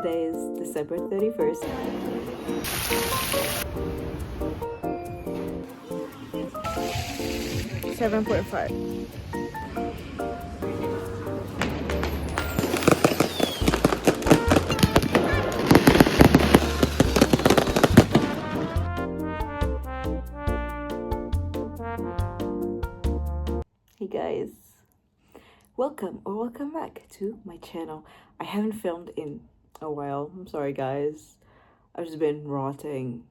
Today is December 31st. $7.5. Hey guys, welcome back to my channel. I haven't filmed in a while. I'm sorry guys, I've just been rotting.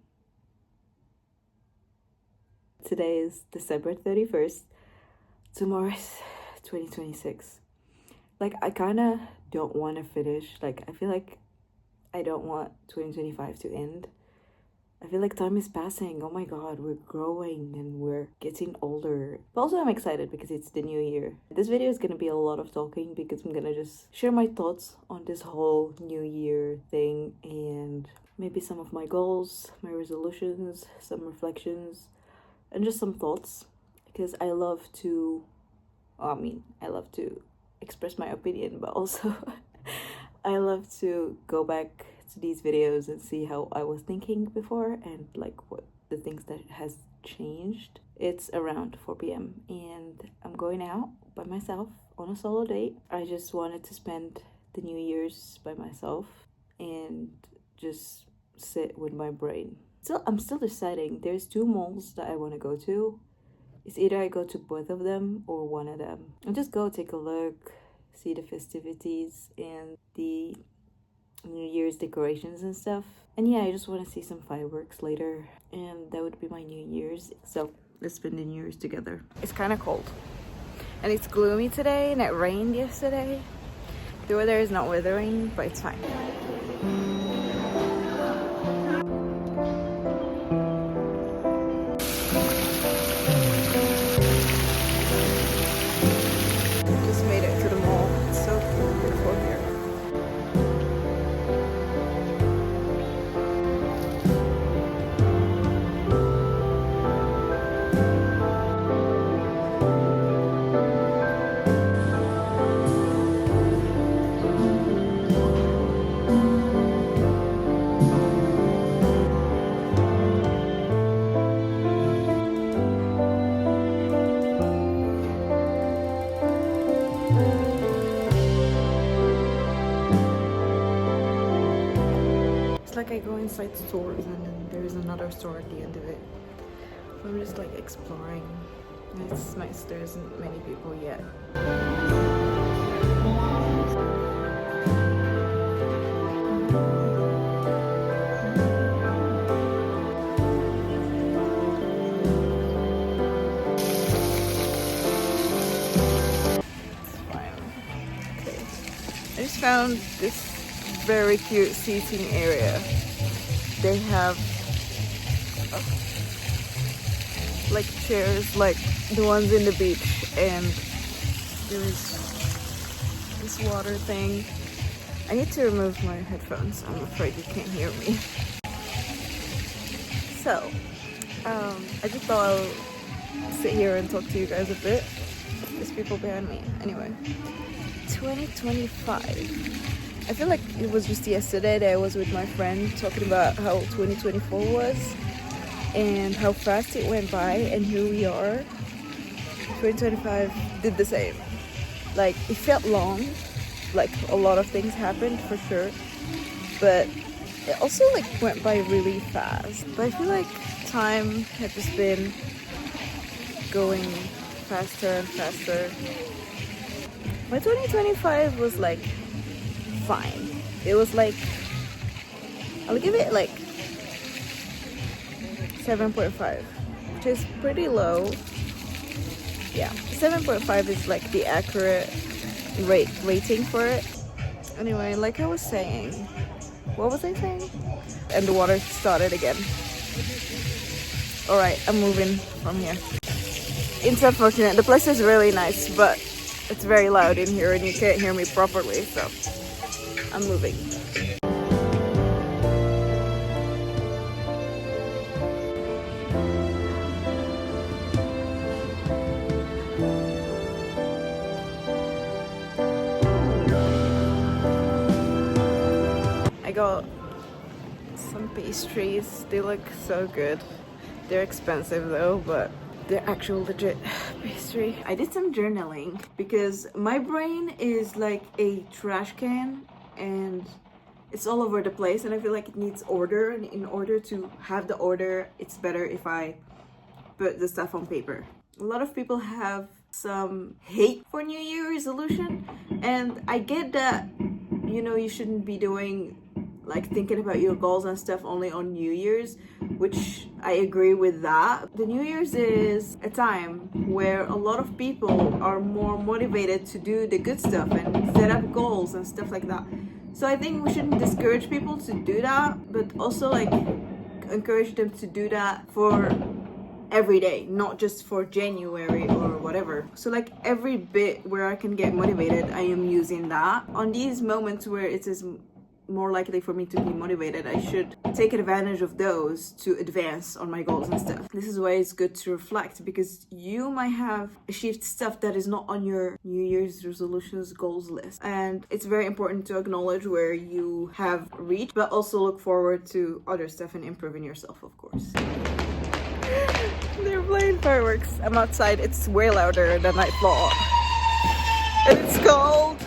Today is December 31st. Tomorrow's 2026. Like, I kind of don't want to finish. Like, I feel like I don't want 2025 to end. I feel like time is passing. Oh my god, we're growing and we're getting older. But also I'm excited because it's the new year. This video is gonna be a lot of talking because I'm gonna just share my thoughts on this whole new year thing and maybe some of my goals, my resolutions, some reflections, and just some thoughts. Because I love to express my opinion, but also I love to go back to these videos and see how I was thinking before and like what the things that has changed. It's around 4 p.m. and I'm going out by myself on a solo date. I just wanted to spend the New Year's by myself and just sit with my brain. I'm still deciding. There's 2 malls that I want to go to. It's either I go to both of them or one of them. I'll just go take a look, see the festivities and the New Year's decorations and stuff. And yeah, I just want to see some fireworks later. And that would be my New Year's. So let's spend the New Year's together. It's kind of cold. And it's gloomy today and it rained yesterday. The weather is not weathering, but it's fine. Just made it to the mall. It's so beautiful here. Like I go inside stores and then there's another store at the end of it. So I'm just like exploring. It's nice, there isn't many people yet. It's fine. Okay. I just found this very cute seating area. They have like chairs like the ones in the beach, and there's this water thing. I need to remove my headphones. I'm afraid you can't hear me. So I just thought I'll sit here and talk to you guys a bit. There's people behind me. Anyway, 2025. I feel like it was just yesterday that I was with my friend talking about how 2024 was and how fast it went by, and here we are. 2025 did the same. Like, it felt long, like a lot of things happened for sure, but it also like went by really fast. But I feel like time had just been going faster and faster. My 2025 was like fine. It was like, I'll give it like 7.5, which is pretty low. Yeah, 7.5 is like the accurate rating for it. Anyway, like I was saying, what was I saying? And the water started again. Alright, I'm moving from here. It's unfortunate. The place is really nice, but it's very loud in here and you can't hear me properly, so I'm moving. I got some pastries. They look so good. They're expensive though, but they're actual legit pastry. I did some journaling because my brain is like a trash can and it's all over the place, and I feel like it needs order, and in order to have the order, it's better if I put the stuff on paper. A lot of people have some hate for New Year resolution, and I get that, you know, you shouldn't be doing like thinking about your goals and stuff only on New Year's, which I agree with that. The New Year's is a time where a lot of people are more motivated to do the good stuff and set up goals and stuff like that. So I think we shouldn't discourage people to do that, but also like encourage them to do that for every day, not just for January or whatever. So like every bit where I can get motivated, I am using that. On these moments where it is more likely for me to be motivated, I should take advantage of those to advance on my goals and stuff. This is why it's good to reflect, because you might have achieved stuff that is not on your New Year's resolutions goals list, and it's very important to acknowledge where you have reached, but also look forward to other stuff and improving yourself, of course. They're playing fireworks. I'm outside. It's way louder than I thought, and it's cold.